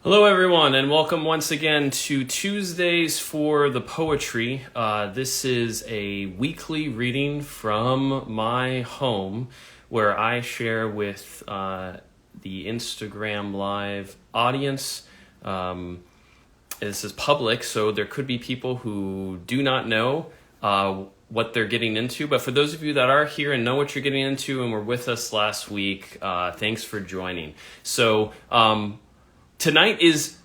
Hello, everyone, and welcome once again to Tuesdays for the Poetry. This is a weekly reading from my home where I share with the Instagram Live audience. This is public, so there could be people who do not know what they're getting into. But for those of you that are here and know what you're getting into and were with us last week, thanks for joining. So, tonight is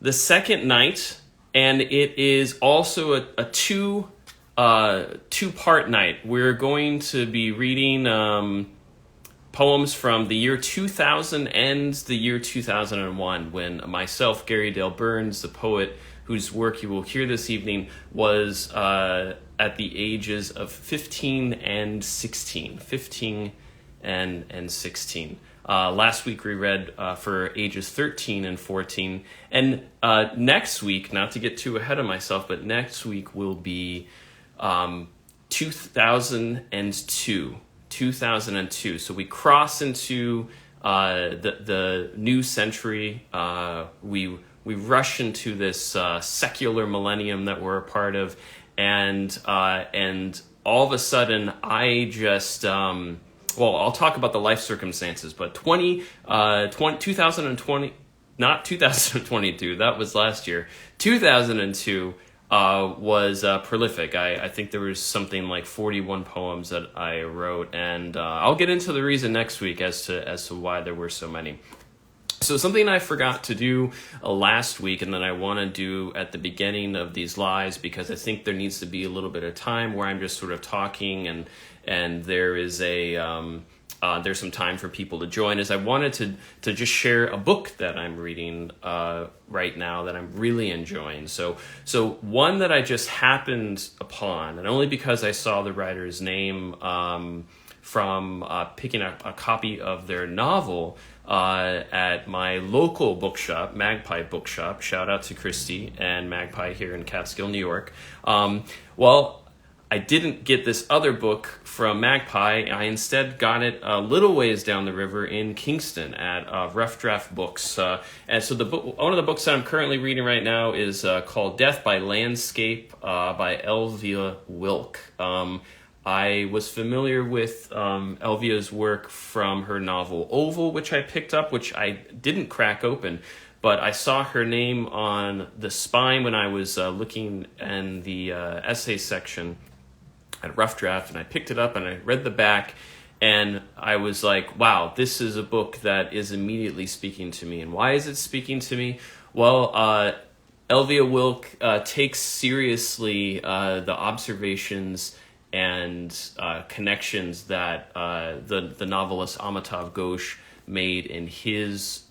the second night, and it is also a two-part night. We're going to be reading poems from the year 2000 and the year 2001, when myself, Gary Dale Burns, the poet whose work you will hear this evening, was at the ages of 15 and 16. 15 and 16. Last week we read for ages 13 and 14. And next week, not to get too ahead of myself, but next week will be 2002. 2002. So we cross into the new century. We rush into this secular millennium that we're a part of. And all of a sudden, I just... well, I'll talk about the life circumstances, but 2020, not 2022, that was last year. 2002 was prolific. I think there was something like 41 poems that I wrote, and I'll get into the reason next week as to why there were so many. So something I forgot to do last week, and that I want to do at the beginning of these lives, because I think there needs to be a little bit of time where I'm just sort of talking and there is there's some time for people to join, is I wanted to just share a book that I'm reading right now that I'm really enjoying. So one that I just happened upon, and only because I saw the writer's name from picking up a copy of their novel at my local bookshop, Magpie Bookshop. Shout out to Christy and Magpie here in Catskill, New York. Well, I didn't get this other book from Magpie. I instead got it a little ways down the river in Kingston at Rough Draft Books. And so one of the books that I'm currently reading right now is called Death by Landscape by Elvia Wilk. I was familiar with Elvia's work from her novel Oval, which I picked up, which I didn't crack open. But I saw her name on the spine when I was looking in the essay section at Rough Draft, and I picked it up and I read the back, and I was like, wow, this is a book that is immediately speaking to me. And why is it speaking to me? Well, Elvia Wilk takes seriously the observations and connections that the novelist Amitav Ghosh made in his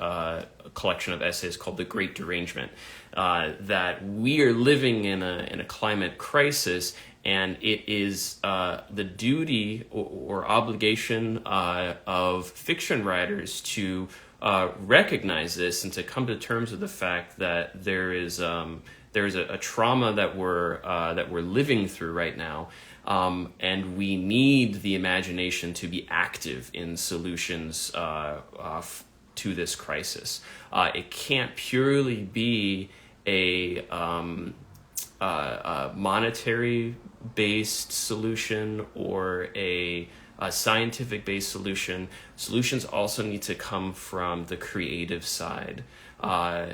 collection of essays called The Great Derangement, that we are living in a climate crisis, and it is the duty or obligation of fiction writers to recognize this and to come to terms with the fact that there is a trauma that we're living through right now. And we need the imagination to be active in solutions to this crisis. It can't purely be a monetary-based solution or a scientific-based solution. Solutions also need to come from the creative side.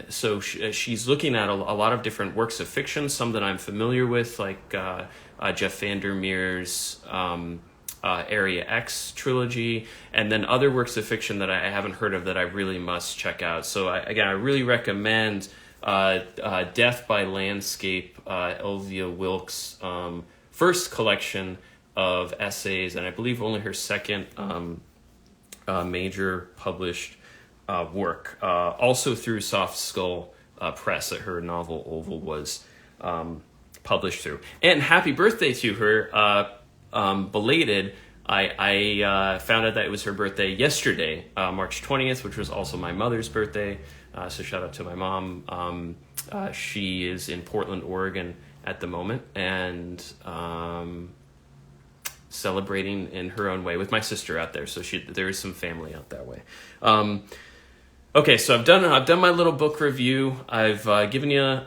So she's looking at a lot of different works of fiction, some that I'm familiar with, like Jeff Vandermeer's Area X trilogy, and then other works of fiction that I haven't heard of that I really must check out. So I really recommend Death by Landscape, Elvia Wilk's first collection of essays, and I believe only her second major published work, also through Soft Skull Press, that her novel Oval was published through. And happy birthday to her, belated. I found out that it was her birthday yesterday, March 20th, which was also my mother's birthday. So shout out to my mom. She is in Portland, Oregon at the moment, and celebrating in her own way with my sister out there. So there is some family out that way. Okay, so I've done my little book review. I've given you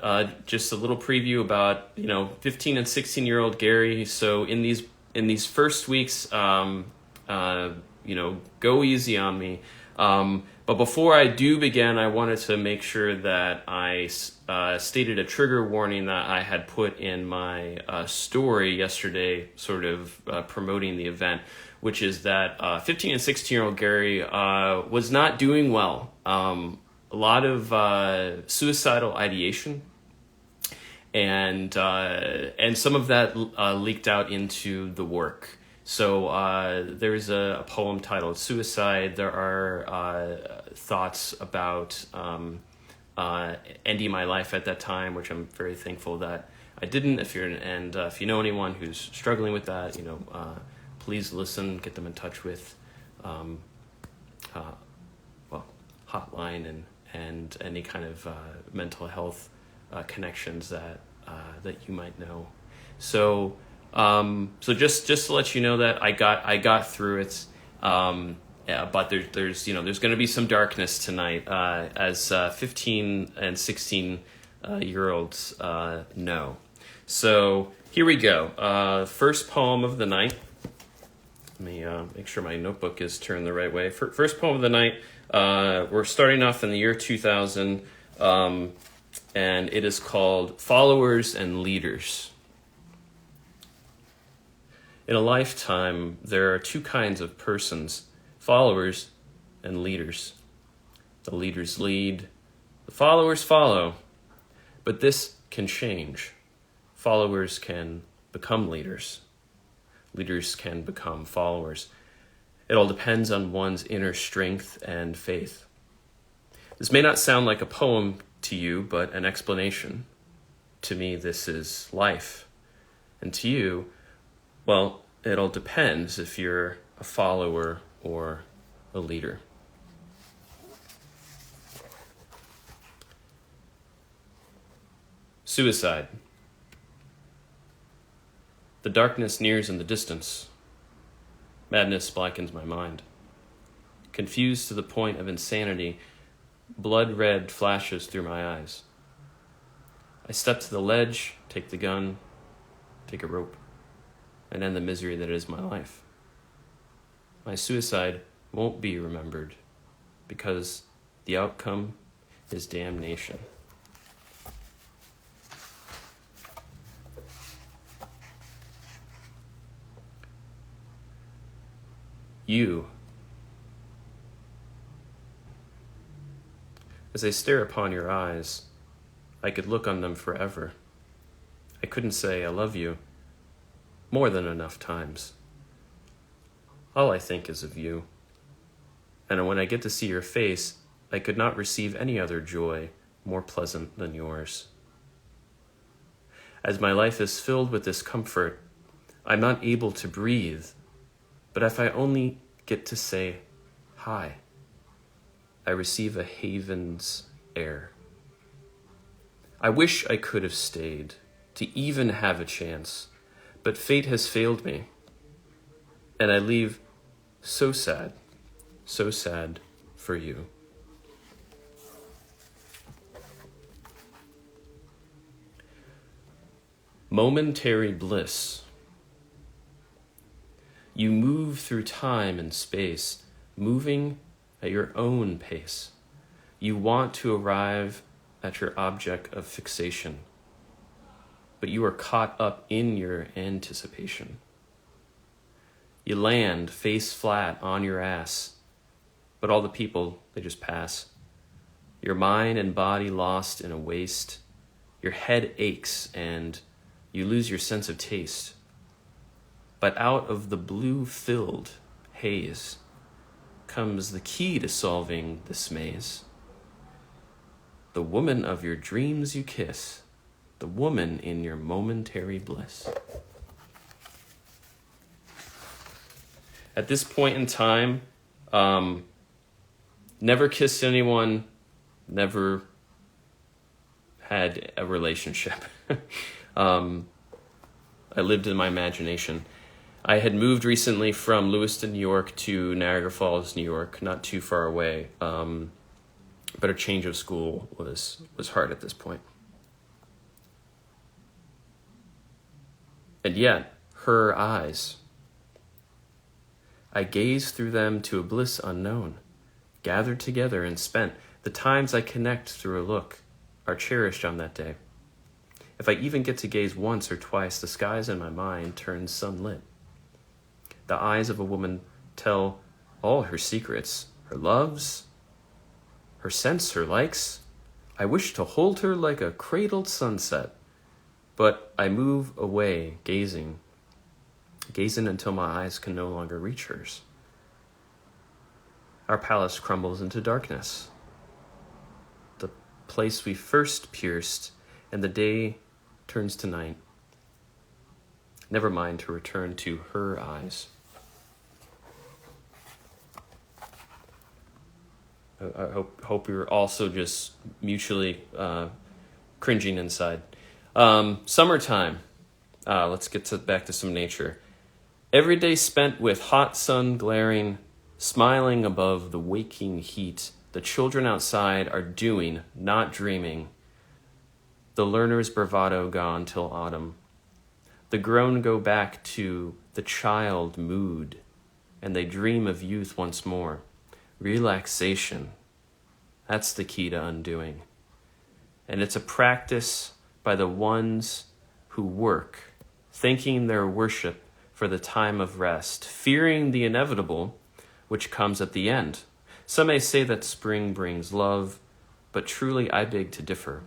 just a little preview about 15 and 16-year-old Gary. So in these first weeks, go easy on me. But before I do begin, I wanted to make sure that I stated a trigger warning that I had put in my story yesterday, sort of promoting the event, which is that 15 and 16-year-old Gary was not doing well. A lot of suicidal ideation, and some of that leaked out into the work. So there's a poem titled "Suicide." There are thoughts about ending my life at that time, which I'm very thankful that I didn't. If you know anyone who's struggling with that, please listen. Get them in touch with hotline and any kind of mental health connections that you might know. So just to let you know that I got through it. But there's going to be some darkness tonight, as 15 and 16 year olds know. So here we go. First poem of the night. Let me make sure my notebook is turned the right way. First poem of the night. We're starting off in the year 2000, and it is called "Followers and Leaders." In a lifetime, there are two kinds of persons: followers and leaders. The leaders lead, the followers follow. But this can change. Followers can become leaders. Leaders can become followers. It all depends on one's inner strength and faith. This may not sound like a poem to you, but an explanation. To me, this is life. And to you, well, it all depends if you're a follower or a leader. Suicide. The darkness nears in the distance. Madness blackens my mind. Confused to the point of insanity, blood red flashes through my eyes. I step to the ledge, take the gun, take a rope, and end the misery that is my life. My suicide won't be remembered because the outcome is damnation. You. As I stare upon your eyes, I could look on them forever. I couldn't say I love you more than enough times. All I think is of you. And when I get to see your face, I could not receive any other joy more pleasant than yours. As my life is filled with discomfort, I'm not able to breathe. But if I only get to say hi, I receive a haven's air. I wish I could have stayed to even have a chance, but fate has failed me. And I leave so sad for you. Momentary bliss. You move through time and space, moving at your own pace. You want to arrive at your object of fixation, but you are caught up in your anticipation. You land face flat on your ass, but all the people, they just pass. Your mind and body lost in a waste. Your head aches and you lose your sense of taste. But out of the blue-filled haze comes the key to solving this maze. The woman of your dreams you kiss, the woman in your momentary bliss. At this point in time, never kissed anyone, never had a relationship. I lived in my imagination. I had moved recently from Lewiston, New York to Niagara Falls, New York, not too far away. but a change of school was hard at this point. And yet, her eyes, I gazed through them to a bliss unknown, gathered together and spent. The times I connect through a look are cherished on that day. If I even get to gaze once or twice, the skies in my mind turn sunlit. The eyes of a woman tell all her secrets, her loves, her scents, her likes. I wish to hold her like a cradled sunset, but I move away, gazing until my eyes can no longer reach hers. Our palace crumbles into darkness. The place we first pierced, and the day turns to night. Never mind to return to her eyes. I hope you're also just mutually cringing inside. Summertime. Let's get back to some nature. Every day spent with hot sun glaring, smiling above the waking heat. The children outside are doing, not dreaming. The learner's bravado gone till autumn. The grown go back to the child mood, and they dream of youth once more. Relaxation. That's the key to undoing. And it's a practice by the ones who work, thanking their worship for the time of rest, fearing the inevitable, which comes at the end. Some may say that spring brings love, but truly I beg to differ.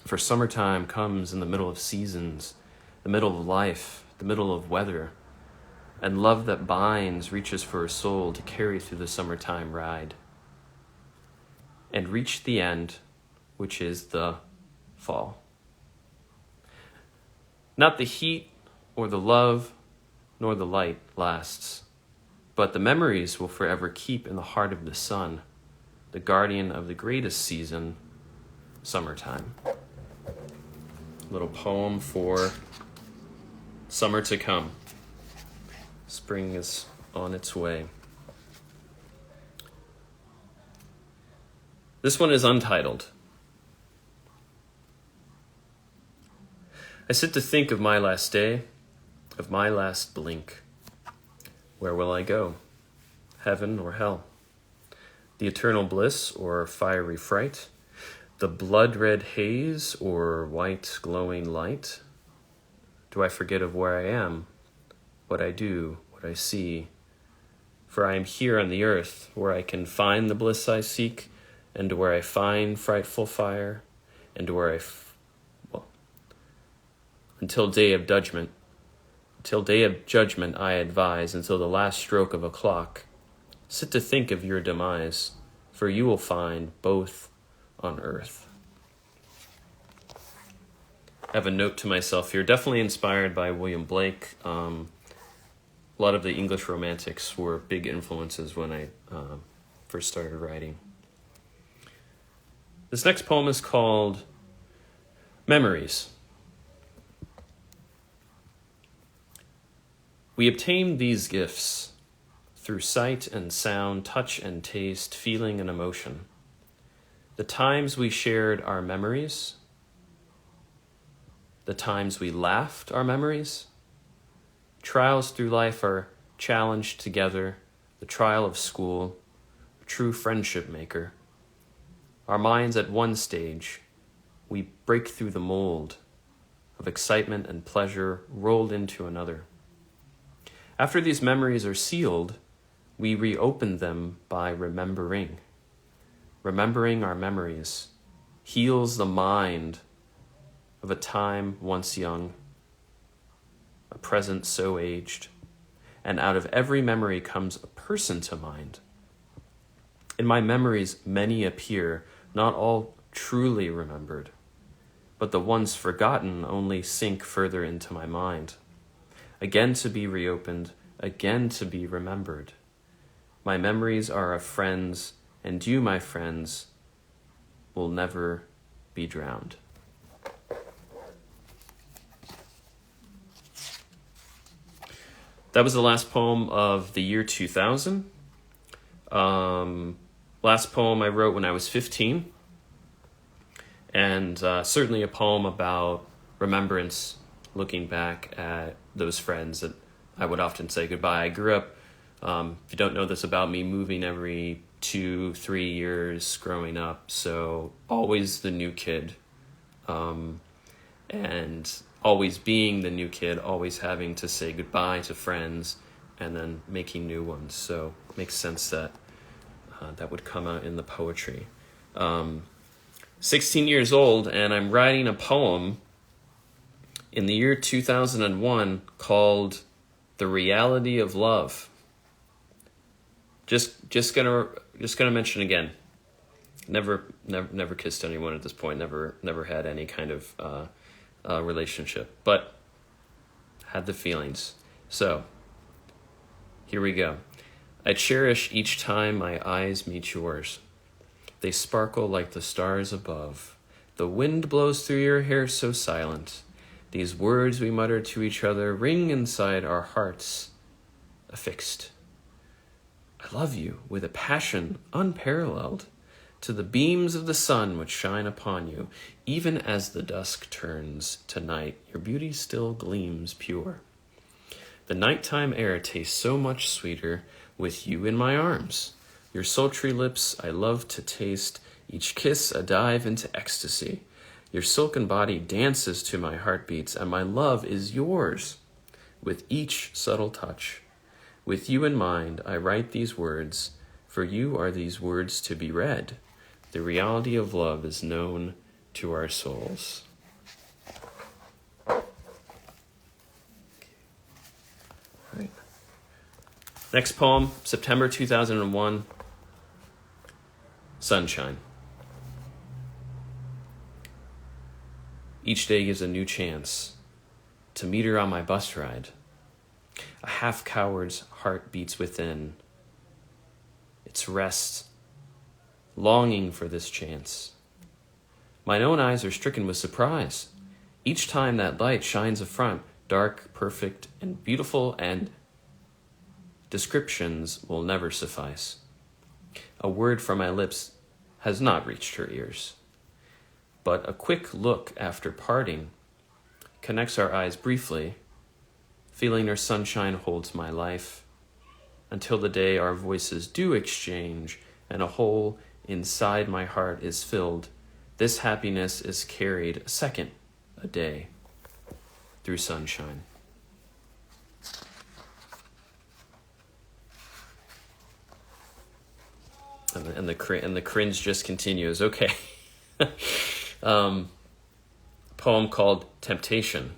For summertime comes in the middle of seasons, the middle of life, the middle of weather, and love that binds reaches for a soul to carry through the summertime ride and reach the end, which is the fall. Not the heat or the love nor the light lasts, but the memories will forever keep in the heart of the sun, the guardian of the greatest season, summertime. Little poem for summer to come. Spring is on its way. This one is untitled. I sit to think of my last day, of my last blink. Where will I go? Heaven or hell? The eternal bliss or fiery fright? The blood-red haze or white glowing light? Do I forget of where I am, what I do, what I see? For I am here on the earth, where I can find the bliss I seek, and where I find frightful fire, and where until day of judgment. Till day of judgment I advise, until the last stroke of a clock. Sit to think of your demise, for you will find both on earth. I have a note to myself here, definitely inspired by William Blake. A lot of the English romantics were big influences when I first started writing. This next poem is called Memories. We obtain these gifts through sight and sound, touch and taste, feeling and emotion. The times we shared our memories, the times we laughed our memories. Trials through life are challenged together, the trial of school, a true friendship maker. Our minds at one stage, we break through the mold of excitement and pleasure rolled into another. After these memories are sealed, we reopen them by remembering. Remembering our memories heals the mind of a time once young, a present so aged, and out of every memory comes a person to mind. In my memories, many appear, not all truly remembered, but the ones forgotten only sink further into my mind, again to be reopened, again to be remembered. My memories are of friends, and you, my friends, will never be drowned. That was the last poem of the year 2000. last poem I wrote when I was 15, and certainly a poem about remembrance, looking back at those friends that I would often say goodbye. I grew up, if you don't know this about me, moving every 2-3 years growing up, so always the new kid, and always being the new kid, always having to say goodbye to friends and then making new ones. So it makes sense that that would come out in the poetry. 16 years old, and I'm writing a poem in the year 2001 called "The Reality of Love." Just gonna mention again. Never kissed anyone at this point. Never had any kind of relationship, but had the feelings. So here we go. I cherish each time my eyes meet yours. They sparkle like the stars above. The wind blows through your hair so silent. These words we mutter to each other ring inside our hearts, affixed. I love you with a passion unparalleled, to the beams of the sun which shine upon you. Even as the dusk turns to night, your beauty still gleams pure. The nighttime air tastes so much sweeter with you in my arms. Your sultry lips I love to taste, each kiss a dive into ecstasy. Your silken body dances to my heartbeats, and my love is yours with each subtle touch. With you in mind, I write these words, for you are these words to be read. The reality of love is known to our souls. Right. Next poem, September 2001, Sunshine. Each day gives a new chance to meet her on my bus ride. A half-coward's heart beats within. Its rest, longing for this chance. Mine own eyes are stricken with surprise. Each time that light shines affront, dark, perfect, and beautiful, and descriptions will never suffice. A word from my lips has not reached her ears, but a quick look after parting connects our eyes briefly. Feeling her sunshine holds my life until the day our voices do exchange and a hole inside my heart is filled. This happiness is carried a second a day through sunshine. And the cringe just continues. Okay. Poem called Temptation.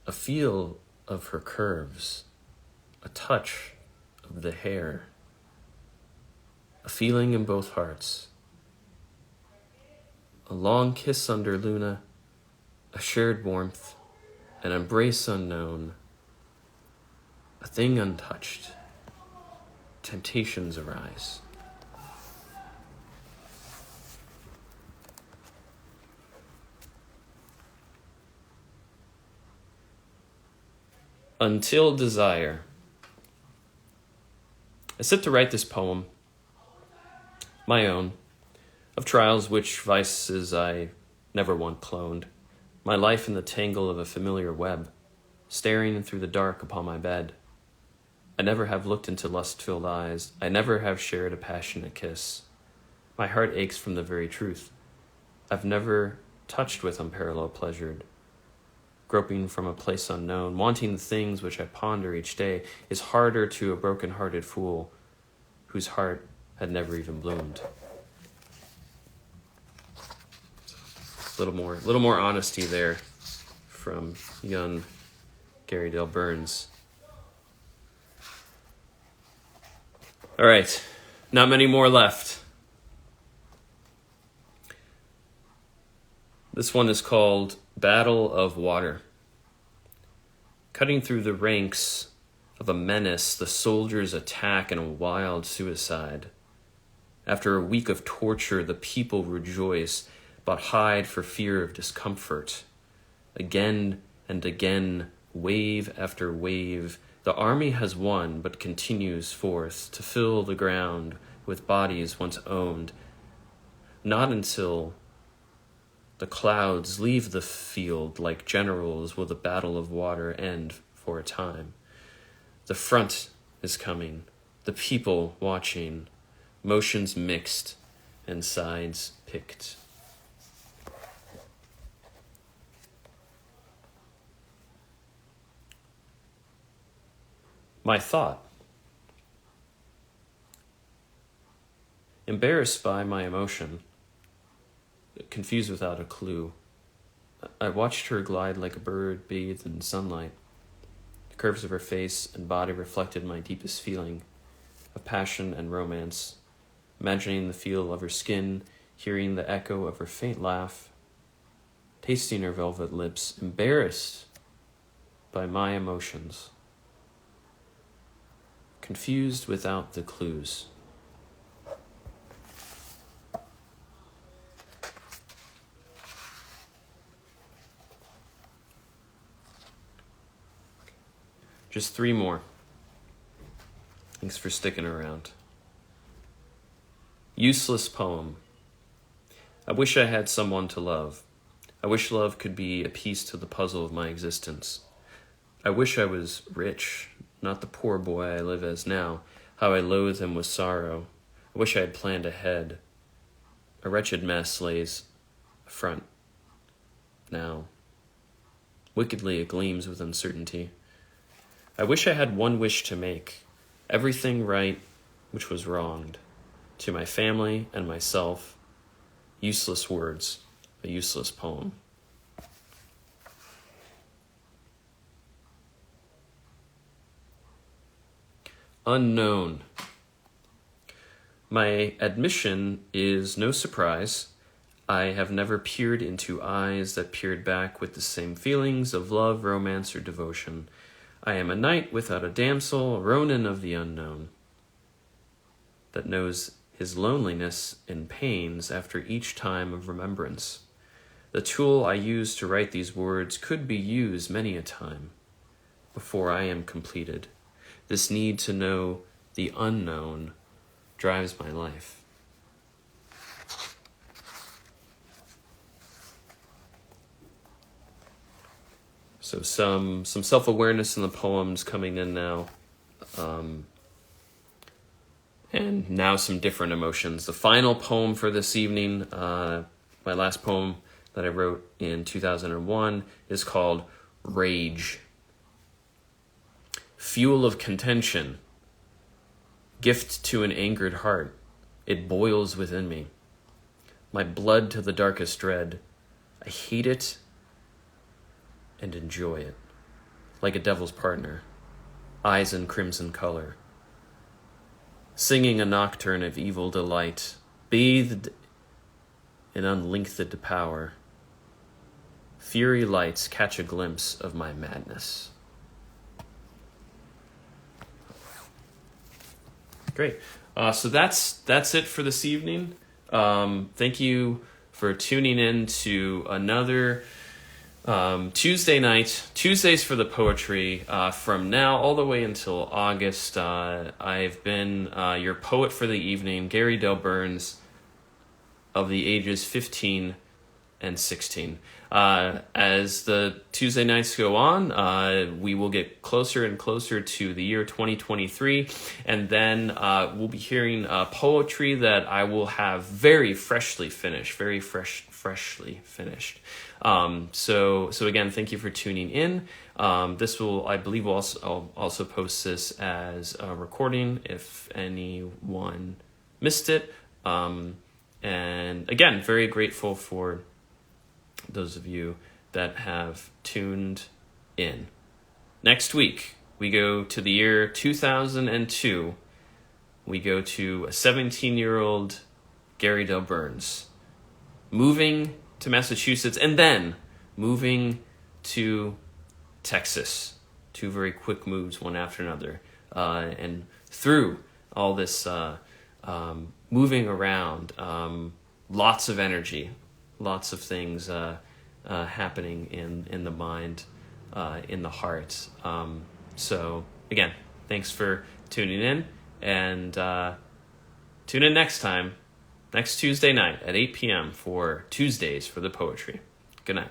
A feel of her curves, a touch of the hair, a feeling in both hearts, a long kiss under Luna, a shared warmth, an embrace unknown, a thing untouched. Temptations arise. Until desire. I set to write this poem, my own, of trials which vices I never want cloned, my life in the tangle of a familiar web, staring through the dark upon my bed. I never have looked into lust-filled eyes, I never have shared a passionate kiss. My heart aches from the very truth. I've never touched with unparalleled pleasured. Groping from a place unknown, wanting the things which I ponder each day, is harder to a broken-hearted fool whose heart had never even bloomed. A little more honesty there from young Gary Dale Burns. All right, not many more left. This one is called Battle of Water. Cutting through the ranks of a menace, the soldiers attack in a wild suicide. After a week of torture, the people rejoice, but hide for fear of discomfort. Again and again, wave after wave, the army has won, but continues forth to fill the ground with bodies once owned. Not until the clouds leave the field like generals will the battle of water end for a time. The front is coming, the people watching, motions mixed and sides picked. My thought. Embarrassed by my emotion, confused without a clue, I watched her glide like a bird bathed in sunlight. The curves of her face and body reflected my deepest feeling of passion and romance, imagining the feel of her skin, hearing the echo of her faint laugh, tasting her velvet lips, embarrassed by my emotions, confused without the clues. Just 3 more. Thanks for sticking around. Useless poem. I wish I had someone to love. I wish love could be a piece to the puzzle of my existence. I wish I was rich, not the poor boy I live as now, how I loathe him with sorrow. I wish I had planned ahead. A wretched mess lays front now. Wickedly it gleams with uncertainty. I wish I had one wish to make, everything right which was wronged, to my family and myself. Useless words, a useless poem. Unknown. My admission is no surprise. I have never peered into eyes that peered back with the same feelings of love, romance, or devotion. I am a knight without a damsel, a Ronin of the unknown, that knows his loneliness and pains after each time of remembrance. The tool I use to write these words could be used many a time before I am completed. This need to know the unknown drives my life. So some self-awareness in the poems coming in now. And now some different emotions. The final poem for this evening, my last poem that I wrote in 2001, is called Rage. Fuel of contention, gift to an angered heart, it boils within me. My blood to the darkest dread, I hate it and enjoy it, like a devil's partner, eyes in crimson color, singing a nocturne of evil delight, bathed in unlinked power. Fury lights catch a glimpse of my madness. Great. So that's it for this evening. Thank you for tuning in to another Tuesday night, Tuesdays for the Poetry, from now all the way until August. I've been your poet for the evening, Gary Del Burns, of the ages 15 and 16. As the Tuesday nights go on, we will get closer and closer to the year 2023, and then we'll be hearing poetry that I will have very freshly finished. So again, thank you for tuning in. This will, I believe, I'll also post this as a recording if anyone missed it. And again, very grateful for those of you that have tuned in. Next week, we go to the year 2002. We go to a 17-year-old Gary Del Burns, moving to Massachusetts and then moving to Texas. 2 very quick moves, one after another. And through all this moving around, lots of energy, lots of things happening in the mind, in the heart. So again, thanks for tuning in, and Tune in next time, next Tuesday night at 8 p.m. for Tuesdays for the Poetry. Good night.